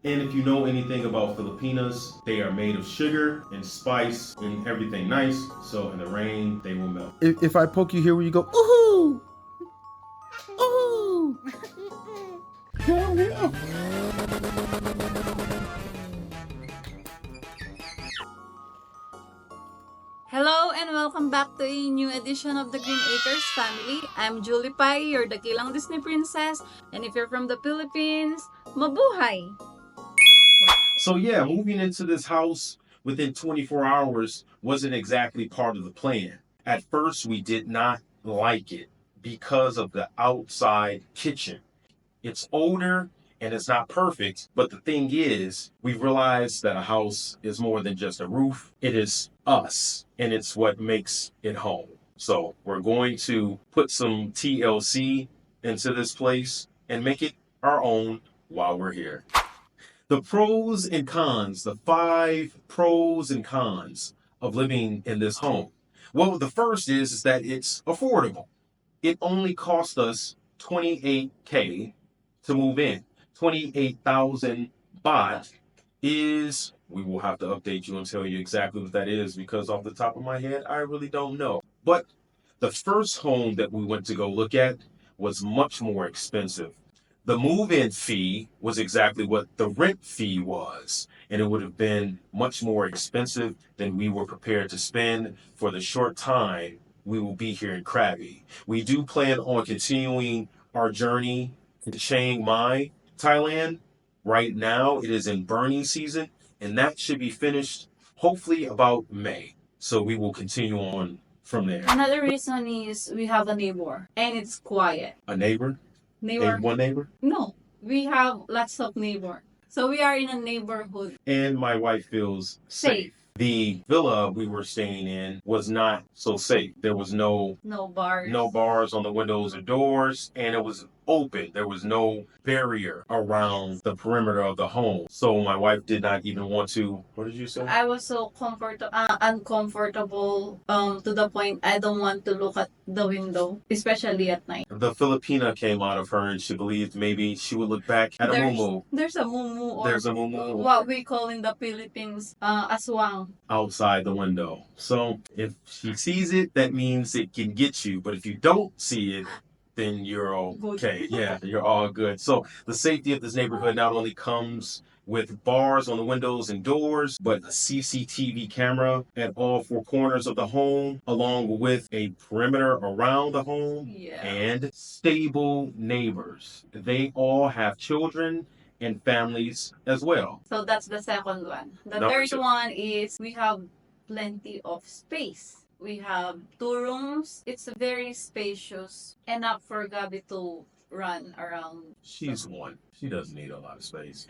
And if you know anything about Filipinas, they are made of sugar and spice and everything nice. So in the rain, they will melt. If I poke you here, will you go, ooh, ooh? Hell yeah. Hello and welcome back to a new edition of the Green Acres family. I'm Julie Pai, your dakilang Disney princess. And if you're from the Philippines, mabuhay! So yeah, moving into this house within 24 hours wasn't exactly part of the plan. At first, we did not like it because of the outside kitchen. It's older and it's not perfect, but the thing is, we've realized that a house is more than just a roof. It is us, and it's what makes it home. So we're going to put some TLC into this place and make it our own while we're here. The pros and cons, the 5 pros and cons of living in this home. Well, the first is that it's affordable. It only cost us 28K to move in. 28,000 baht is, we will have to update you and tell you exactly what that is because off the top of my head, I really don't know. But the first home that we went to go look at was much more expensive. The move-in fee was exactly what the rent fee was, and it would have been much more expensive than we were prepared to spend for the short time we will be here in Krabi. We do plan on continuing our journey to Chiang Mai, Thailand. Right now, it is in burning season, and that should be finished hopefully about May. So we will continue on from there. Another reason is we have a neighbor and it's quiet. A neighbor? Neighbor? One neighbor? No, we have lots of neighbor. So we are in a neighborhood. And my wife feels safe. The villa we were staying in was not so safe. There was no bars on the windows or doors, and it was open. There was no barrier around the perimeter of the home. So my wife did not even want to, what did you say? I was so uncomfortable to the point I don't want to look at the window, especially at night. The Filipina came out of her and she believed maybe she would look back at a mumu. There's a mumu, or There's a mumu. what we call in the Philippines, aswang. Outside the window. So if she sees it, that means it can get you. But if you don't see it, then you're okay. Yeah, you're all good. So the safety of this neighborhood not only comes with bars on the windows and doors, but a CCTV camera at all 4 corners of the home, along with a perimeter around the home, and stable neighbors. They all have children and families as well. So that's the second one. The third one is we have plenty of space. We have 2 rooms. It's very spacious, enough for Gabi to run around. She's one. She doesn't need a lot of space.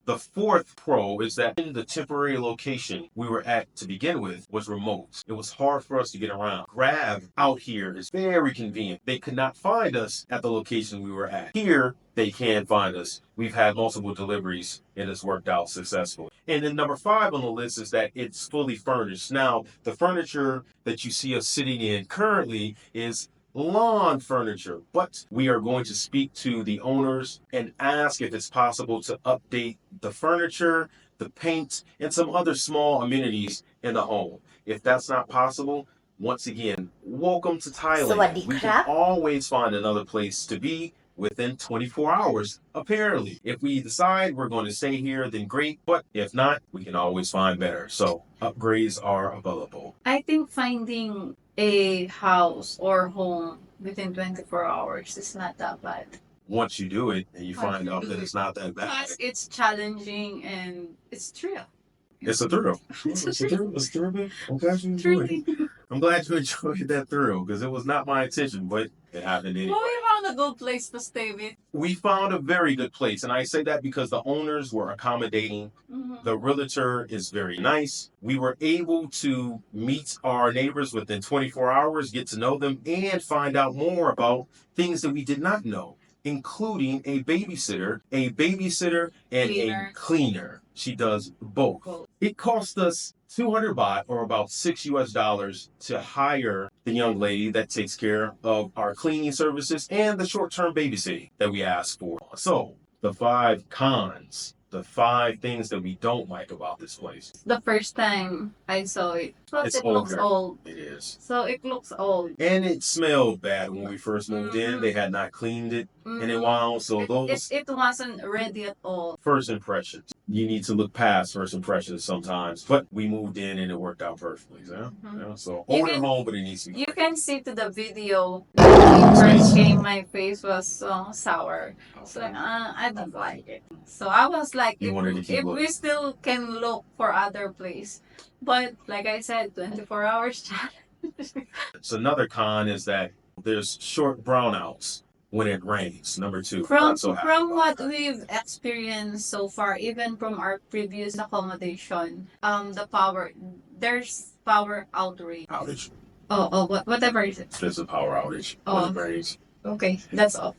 The fourth pro is that in the temporary location we were at to begin with was remote. It was hard for us to get around. Grab out here is very convenient. They could not find us at the location we were at. Here, they can find us. We've had multiple deliveries and it's worked out successfully. And then number 5 on the list is that it's fully furnished. Now, the furniture that you see us sitting in currently is lawn furniture, but we are going to speak to the owners and ask if it's possible to update the furniture, the paint, and some other small amenities in the home. If that's not possible, once again, welcome to Thailand. We can always find another place to be within 24 hours, apparently. If we decide we're going to stay here, then great, but if not, we can always find better. So upgrades are available. I think finding a house or home within 24 hours is not that bad. Once you do it and you find out that it's not that bad. Plus, it's challenging and it's thrill. It's a thrill. It's a thrill. I'm glad you enjoyed it. I'm glad you enjoyed that thrill because it was not my intention, but it happened anyway. Well, we found a good place to stay with. We found a very good place, and I say that because the owners were accommodating. The realtor is very nice. We were able to meet our neighbors within 24 hours, get to know them, and find out more about things that we did not know, including a babysitter, and a cleaner. She does both. It cost us 200 baht, or about $6 to hire the young lady that takes care of our cleaning services and the short-term babysitting that we asked for. So the 5 cons. the 5 things that we don't like about this place. The first time I saw it, plus It's it looks older. old. It is. So it looks old. And it smelled bad when we first moved in. They had not cleaned it in a while. So those It wasn't ready at all. first impressions. You need to look past first impressions sometimes. But we moved in and it worked out perfectly. So, so You older can- home, but it needs to be. You can see to the video when it first came, my face was so sour. So I don't like it. So I was like, You wanted to keep if we looking. still can look for other place, but like I said, 24 hours challenge. So another con is that there's short brownouts when it rains. Number 2. From Not so happy from about what that. we've experienced so far, even from our previous accommodation, the power, there's power Outage. whatever is it. There's a power outage Oh. when it rains. Okay, that's all.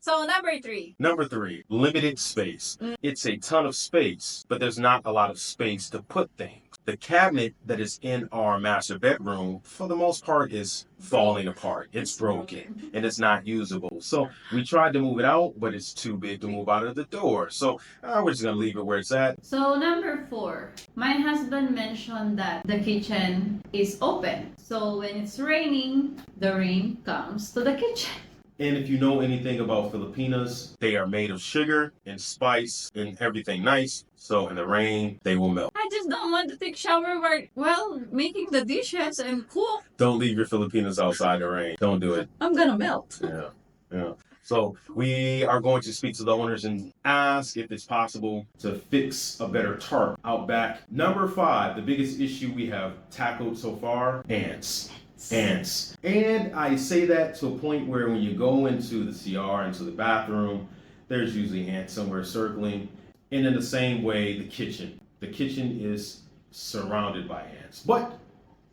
So number 3. Number 3, limited space. It's a ton of space, but there's not a lot of space to put things. The cabinet that is in our master bedroom, for the most part, is falling apart. It's broken and it's not usable. So we tried to move it out, but it's too big to move out of the door. So we're just going to leave it where it's at. So number 4, my husband mentioned that the kitchen is open. So when it's raining, the rain comes to the kitchen. And if you know anything about Filipinas, they are made of sugar and spice and everything nice. So in the rain, they will melt. I just don't want to take shower while making the dishes and cook. Don't leave your Filipinas outside the rain. Don't do it. I'm gonna melt. Yeah. So we are going to speak to the owners and ask if it's possible to fix a better tarp out back. Number 5, the biggest issue we have tackled so far, ants. Ants. And I say that to a point where when you go into the CR, into the bathroom, there's usually ants somewhere circling. And in the same way, the kitchen. The kitchen is surrounded by ants. But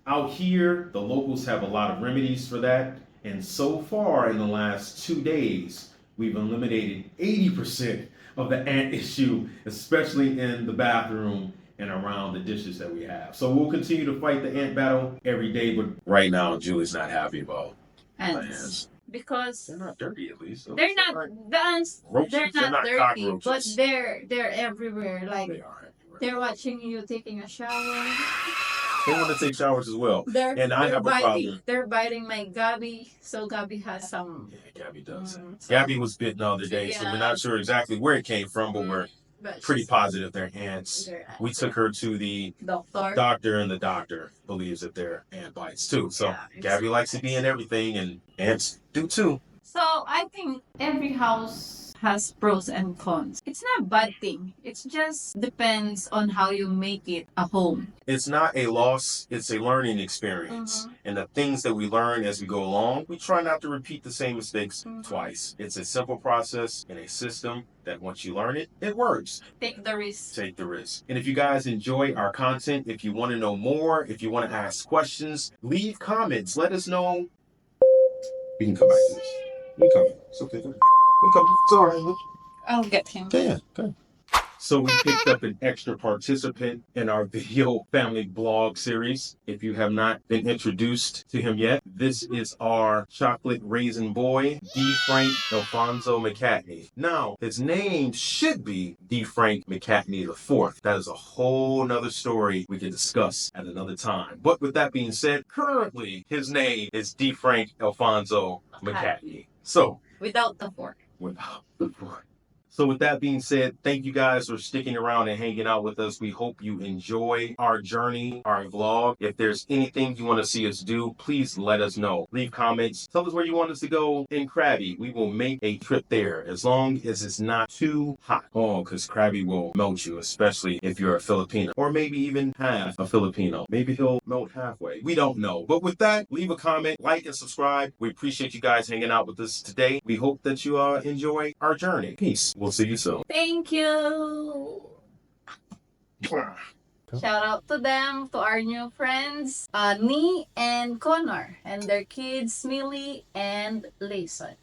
out here, the locals have a lot of remedies for that. And so far, in the last 2 days, we've eliminated 80% of the ant issue, especially in the bathroom and around the dishes that we have. So we'll continue to fight the ant battle every day, but right now, Julie's not happy about Ants. Because they're not dirty, at least. So they're not the ants. Roaches, They're they're not not dirty, cockroaches. but they're everywhere. Like They are everywhere. they're watching you taking a shower. They want to take showers as well. And I have a problem. They're biting my Gabby, so Gabby has some. Yeah, Gabby does. So- Gabby was bitten the other day, so we're Yeah. not sure exactly where it came from, but we're but pretty she's- positive they're ants. they're ants. We took her to the Doctor. doctor, and the doctor believes that they're ant bites too. So Yeah, it's- Gabby likes to be in everything, and ants do too. So I think every house has pros and cons. It's not a bad thing. It just depends on how you make it a home. It's not a loss, it's a learning experience. And the things that we learn as we go along, we try not to repeat the same mistakes twice. It's a simple process and a system that once you learn it, it works. Take the risk. Take the risk. And if you guys enjoy our content, if you want to know more, if you want to ask questions, leave comments. Let us know. We can come back to this. We can come. It's okay. We come. It's all right. I'll get him. Yeah, good. So we picked up an extra participant in our video family blog series. If you have not been introduced to him yet, this is our chocolate raisin boy, D. Frank Alfonso McCatney. Now, his name should be D. Frank McCatney IV. That is a whole nother story we can discuss at another time. But with that being said, currently his name is D. Frank Alfonso McCatney. So, Without the fork. without the fork. So with that being said, thank you guys for sticking around and hanging out with us. We hope you enjoy our journey, our vlog. If there's anything you want to see us do, please let us know. Leave comments. Tell us where you want us to go in Krabi. We will make a trip there as long as it's not too hot. Oh, because Krabi will melt you, especially if you're a Filipino. Or maybe even half a Filipino. Maybe he'll melt halfway. We don't know. But with that, leave a comment, like, and subscribe. We appreciate you guys hanging out with us today. We hope that you enjoy our journey. Peace. We'll see you soon. Thank you. Shout out to them, to our new friends, Nee and Connor, and their kids, Millie and Layson.